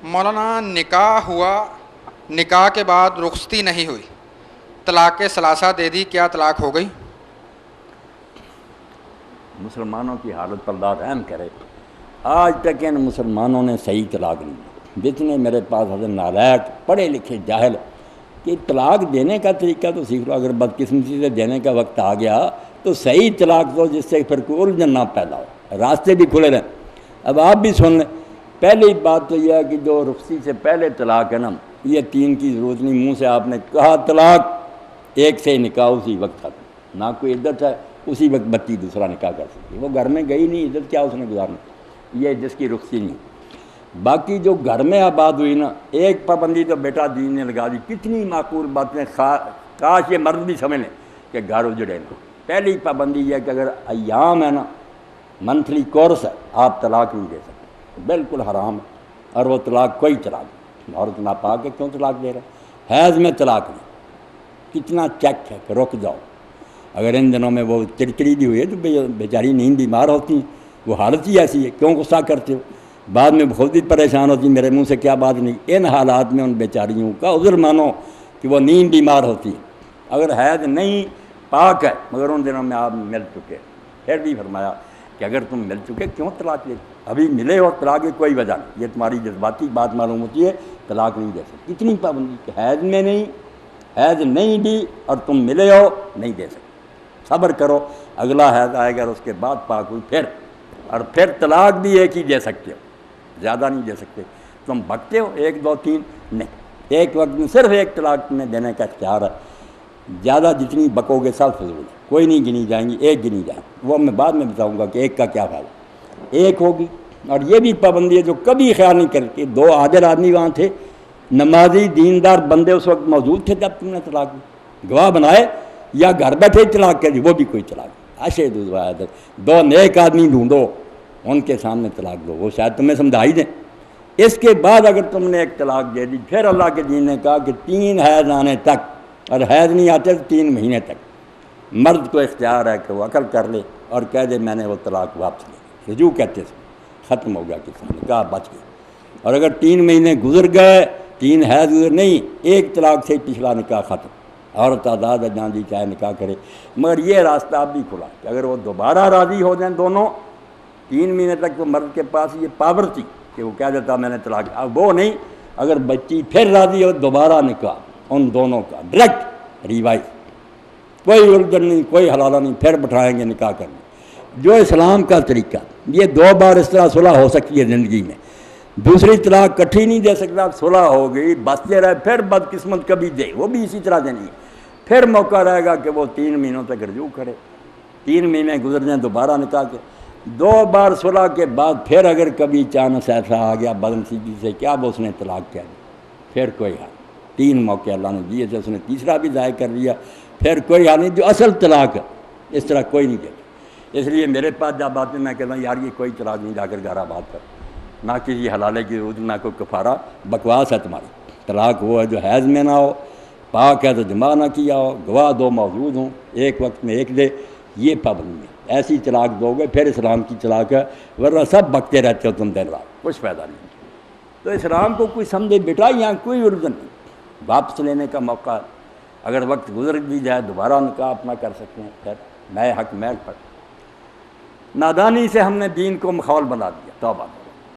مولانا نکاح ہوا، نکاح کے بعد رخصتی نہیں ہوئی، طلاق ثلاثہ دے دی، کیا طلاق ہو گئی؟ مسلمانوں کی حالت پر اللہ رحم کرے، آج تک ان مسلمانوں نے صحیح طلاق نہیں دی۔ جتنے میرے پاس حضرت نالائق پڑھے لکھے جاہل کہ طلاق دینے کا طریقہ تو سیکھ لو، اگر بدقسمتی سے دینے کا وقت آ گیا تو صحیح طلاق دو جس سے پھر کوئی الجھن نہ پیدا ہو، راستے بھی کھلے رہیں۔ اب آپ بھی سن لیں، پہلی بات تو یہ ہے کہ جو رخصتی سے پہلے طلاق ہے نا، یہ 3 کی ضرورت نہیں، منہ سے آپ نے کہا طلاق، ایک سے نکاح اسی وقت ختم، نہ کوئی عدت ہے، اسی وقت بچی دوسرا نکاح کر سکتی، وہ گھر میں گئی نہیں، عدت کیا اس نے گزارنا، یہ جس کی رخصتی نہیں۔ باقی جو گھر میں آباد ہوئی نا، ایک پابندی تو بیٹا دین نے لگا دی، کتنی معقول باتیں، کاش یہ مرد بھی سمجھ لیں کہ گھر اجڑے نا۔ پہلی پابندی یہ ہے کہ اگر ایام ہے نا، منتھلی کورس ہے، آپ طلاق نہیں دے سکتے، بالکل حرام ہے، اور وہ طلاق کوئی طلاق نہیں، عورت ناپاک ہے کیوں طلاق دے رہا ہے؟ حیض میں طلاق نہیں، کتنا چیک ہے کہ رک جاؤ، اگر ان دنوں میں وہ چڑچڑی بھی ہوئی ہے تو بیچاری نیند بیمار ہوتی ہیں، وہ حالت ہی ایسی ہے، کیوں غصہ کرتے ہو؟ بعد میں خود ہی پریشان ہوتی، میرے منہ سے کیا بات نہیں۔ ان حالات میں ان بیچاریوں کا عذر مانو کہ وہ نیند بیمار ہوتی ہے، اگر حیض نہیں پاک ہے، مگر ان دنوں میں آپ مل چکے، پھر بھی فرمایا کہ اگر تم مل چکے کیوں طلاق لے، ابھی ملے ہو طلاق کی کوئی وجہ نہیں، یہ تمہاری جذباتی بات معلوم ہوتی ہے، طلاق نہیں دے سکتے۔ کتنی پابندی کہ حیض میں نہیں، حیض نہیں دی اور تم ملے ہو، نہیں دے سکتے، صبر کرو، اگلا حیض آئے گا، اس کے بعد پاک ہوئی پھر، اور پھر طلاق بھی ایک ہی دے سکتے ہو، زیادہ نہیں دے سکتے۔ تم بکتے ہو 1 2 3 نہیں، ایک وقت میں صرف ایک طلاق تمہیں دینے کا اختیار ہے، زیادہ جتنی بکو گے سب فضول ہے، کوئی نہیں گنی جائیں گی، ایک گنی جائیں گی، وہ میں بعد میں بتاؤں گا کہ ایک کا کیا فائدہ، ایک ہوگی۔ اور یہ بھی پابندی ہے جو کبھی خیال نہیں کرتی، 2 عادل آدمی وہاں تھے، نمازی دیندار بندے اس وقت موجود تھے جب تم نے طلاق دی، گواہ بنائے یا گھر بیٹھے طلاق کر دی، وہ بھی کوئی طلاق نہیں، اشہد الواحد، 2 نیک آدمی ڈھونڈو ان کے سامنے طلاق دو، وہ شاید تمہیں سمجھا ہی دیں۔ اس کے بعد اگر تم نے ایک طلاق دے دی، پھر اللہ کے دین نے کہا کہ 3 حیض آنے تک، اور حیض نہیں آتے تو 3 مہینے تک مرد کو اختیار ہے کہ وہ عقل کر لے اور کہہ دے میں نے وہ طلاق واپس لے، رجوع کہتے ہیں، ختم ہو گیا، کسی نے کہا بچ گیا۔ اور اگر 3 مہینے گزر گئے، 3 حیض گزر نہیں، ایک طلاق سے پچھلا نکاح ختم، عورت آزاد ہے جہاں جی چاہے نکاح کرے۔ مگر یہ راستہ اب بھی کھلا کہ اگر وہ دوبارہ راضی ہو جائیں دونوں، 3 مہینے تک تو مرد کے پاس یہ پاور تھی کہ وہ کہہ دیتا میں نے طلاق، اب وہ نہیں، اگر بچی پھر راضی ہو دوبارہ نکاح ان دونوں کا ڈائریکٹ ریوائز، کوئی الجھن نہیں، کوئی حلالہ نہیں، پھر بٹھائیں گے نکاح کرنے، جو اسلام کا طریقہ۔ یہ 2 بار اس طرح صلح ہو سکتی ہے زندگی میں، دوسری طلاق کٹھی نہیں دے سکتا، صلح ہو گئی، بچتے رہے، پھر بدقسمت کبھی دے، وہ بھی اسی طرح دینی ہے، پھر موقع رہے گا کہ وہ 3 مہینوں تک رجوع کرے، 3 مہینے گزر جائیں دوبارہ نکاح کے، 2 بار صلح کے بعد پھر اگر کبھی چانس ایسا آ گیا بدنصیبی سے کیا وہ اس نے طلاق کہہ دی، پھر کوئی حال، 3 موقع اللہ نے دیے تھے، اس نے تیسرا بھی ضائع کر لیا، پھر کوئی حال نہیں، جو اصل طلاق ہے اس طرح کوئی نہیں کہتا۔ اس لیے میرے پاس جب آتے میں کہتا ہوں یار یہ کوئی طلاق نہیں، جا کر گھر آباد کر، نہ کسی حلالے کی ضرورت، نہ کوئی کفارہ، بکواس ہے تمہاری۔ طلاق وہ ہے جو حیض میں نہ ہو، پاک ہے تو جمع نہ کیا ہو، گواہ 2 موجود ہوں، ایک وقت میں ایک دے، یہ پابندی ہے۔ ایسی طلاق دو گے پھر اسلام کی طلاق ہے، ورنہ سب بکتے رہتے ہو تم دن رات، کچھ فائدہ نہیں۔ تو اسلام کو کوئی سمجھے بیٹا، یہاں کوئی الجھن نہیں، واپس لینے کا موقع ہے، اگر وقت گزر بھی جائے دوبارہ نکاح اپنا کر سکتے ہیں، پھر نئے حق محل پر۔ نادانی سے ہم نے دین کو مخول بنا دیا، توبہ۔